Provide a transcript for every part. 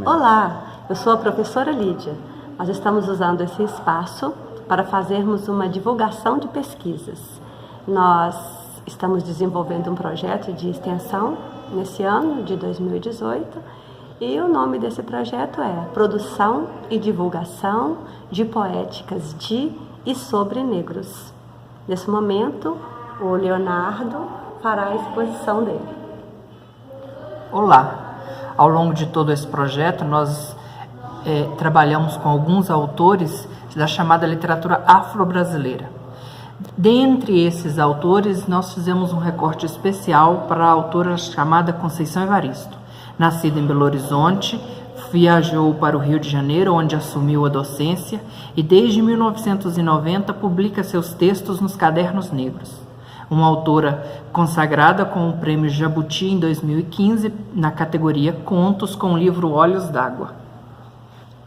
Olá, eu sou a professora Lídia. Nós estamos usando esse espaço para fazermos uma divulgação de pesquisas. Nós estamos desenvolvendo um projeto de extensão nesse ano de 2018 e o nome desse projeto é Produção e Divulgação de Poéticas de e sobre Negros. Nesse momento, o Leonardo fará a exposição dele. Olá! Ao longo de todo esse projeto, nós trabalhamos com alguns autores da chamada literatura afro-brasileira. Dentre esses autores, nós fizemos um recorte especial para a autora chamada Conceição Evaristo. Nascida em Belo Horizonte, viajou para o Rio de Janeiro, onde assumiu a docência, e desde 1990 publica seus textos nos Cadernos Negros. Uma autora consagrada com o Prêmio Jabuti em 2015, na categoria Contos, com o livro Olhos d'Água.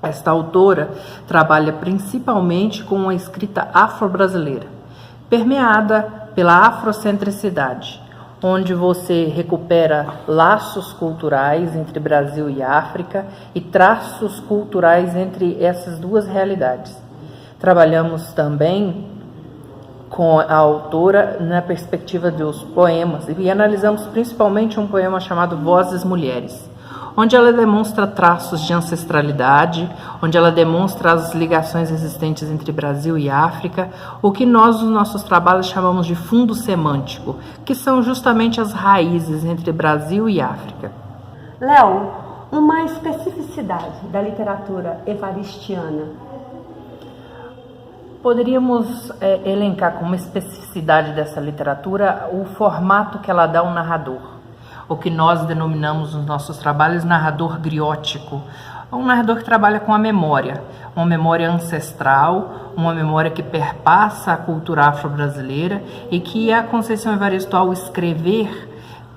Esta autora trabalha principalmente com a escrita afro-brasileira, permeada pela afrocentricidade, onde você recupera laços culturais entre Brasil e África e traços culturais entre essas duas realidades. Trabalhamos também com a autora na perspectiva dos poemas e analisamos principalmente um poema chamado Vozes Mulheres, onde ela demonstra traços de ancestralidade, onde ela demonstra as ligações existentes entre Brasil e África, o que nós, nos nossos trabalhos, chamamos de fundo semântico, que são justamente as raízes entre Brasil e África. Léo, uma especificidade da literatura evaristiana. Poderíamos elencar como especificidade dessa literatura o formato que ela dá ao narrador, o que nós denominamos nos nossos trabalhos narrador griótico, um narrador que trabalha com a memória, uma memória ancestral, uma memória que perpassa a cultura afro-brasileira e que a Conceição Evaristo, ao escrever,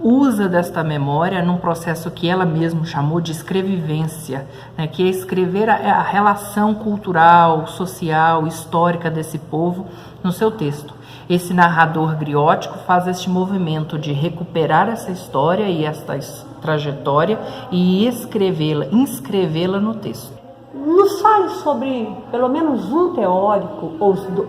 usa desta memória num processo que ela mesma chamou de escrevivência, né, que é escrever a relação cultural, social, histórica desse povo no seu texto. Esse narrador griótico faz este movimento de recuperar essa história e esta trajetória e escrevê-la, inscrevê-la no texto. Nos fale sobre pelo menos um teórico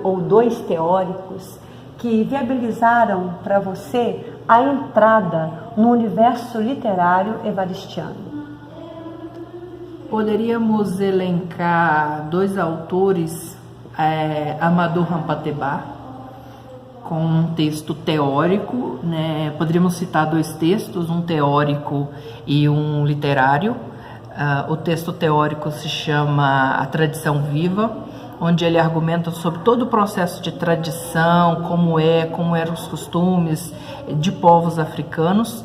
ou dois teóricos que viabilizaram para você a entrada no universo literário evaristiano. Poderíamos elencar dois autores, Amadou Hampâté-Bâ, com um texto teórico, né? Poderíamos citar dois textos, um teórico e um literário. O texto teórico se chama A Tradição Viva, onde ele argumenta sobre todo o processo de tradição, como eram os costumes de povos africanos.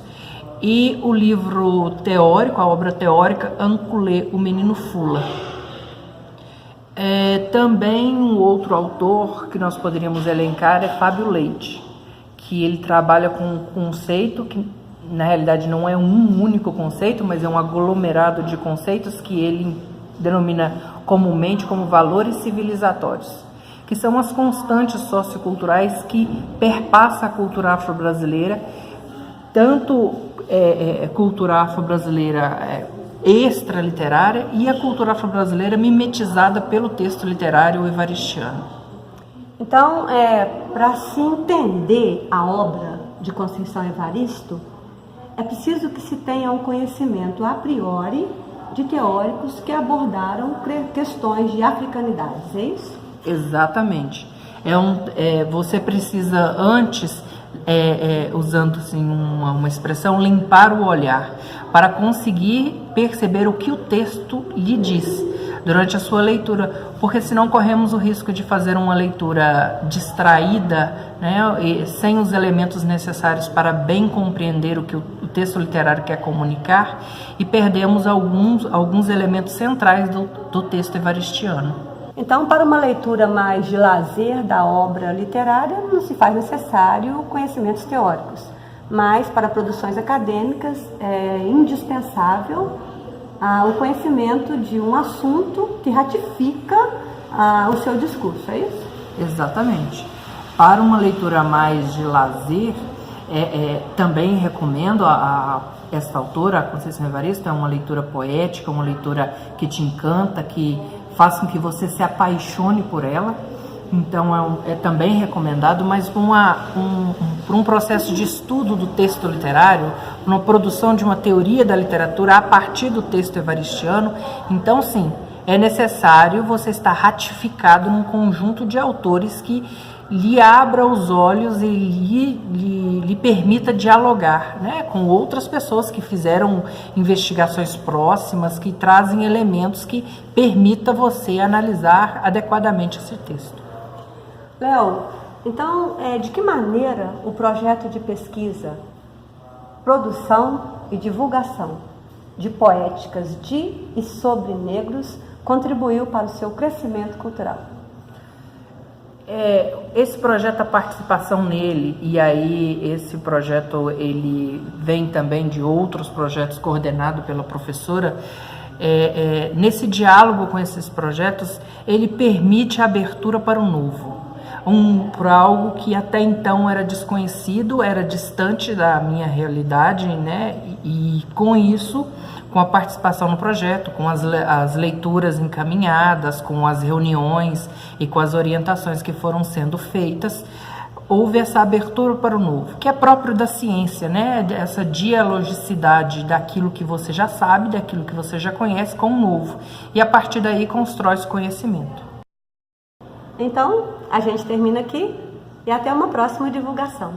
E o livro teórico, a obra teórica, Anculê, o Menino Fula. Também um outro autor que nós poderíamos elencar é Fábio Leite, que ele trabalha com um conceito que na realidade não é um único conceito, mas é um aglomerado de conceitos que ele denomina comumente como valores civilizatórios, que são as constantes socioculturais que perpassam a cultura afro-brasileira, tanto cultura afro-brasileira extraliterária e a cultura afro-brasileira mimetizada pelo texto literário evaristiano. Então, para se entender a obra de Conceição Evaristo, é preciso que se tenha um conhecimento a priori de teóricos que abordaram questões de africanidades, é isso? Exatamente. Você precisa antes, usando assim, uma expressão, limpar o olhar, para conseguir perceber o que o texto lhe diz durante a sua leitura, porque senão corremos o risco de fazer uma leitura distraída, né, sem os elementos necessários para bem compreender o que o texto literário quer comunicar, e perdemos alguns elementos centrais do texto evaristiano. Então, para uma leitura mais de lazer da obra literária, não se faz necessário conhecimentos teóricos, mas para produções acadêmicas é indispensável o conhecimento de um assunto que ratifica o seu discurso, é isso? Exatamente. Para uma leitura mais de lazer, Também recomendo esta autora, a Conceição Evaristo. É uma leitura poética, uma leitura que te encanta, que faz com que você se apaixone por ela. Então é também recomendado, mas por um processo de estudo do texto literário, uma produção de uma teoria da literatura a partir do texto evaristiano. Então sim, é necessário você estar ratificado num conjunto de autores que lhe abra os olhos e lhe permita dialogar, né, com outras pessoas que fizeram investigações próximas, que trazem elementos que permita você analisar adequadamente esse texto. Léo, então, de que maneira o projeto de pesquisa, produção e divulgação de poéticas de e sobre negros contribuiu para o seu crescimento cultural? Esse projeto, a participação nele, e aí esse projeto ele vem também de outros projetos coordenados pela professora, nesse diálogo com esses projetos, ele permite a abertura para o novo, para algo que até então era desconhecido, era distante da minha realidade, né? E com isso, com a participação no projeto, com as leituras encaminhadas, com as reuniões e com as orientações que foram sendo feitas, houve essa abertura para o novo, que é próprio da ciência, né? Essa dialogicidade daquilo que você já sabe, daquilo que você já conhece com o novo. E a partir daí constrói-se conhecimento. Então, a gente termina aqui e até uma próxima divulgação.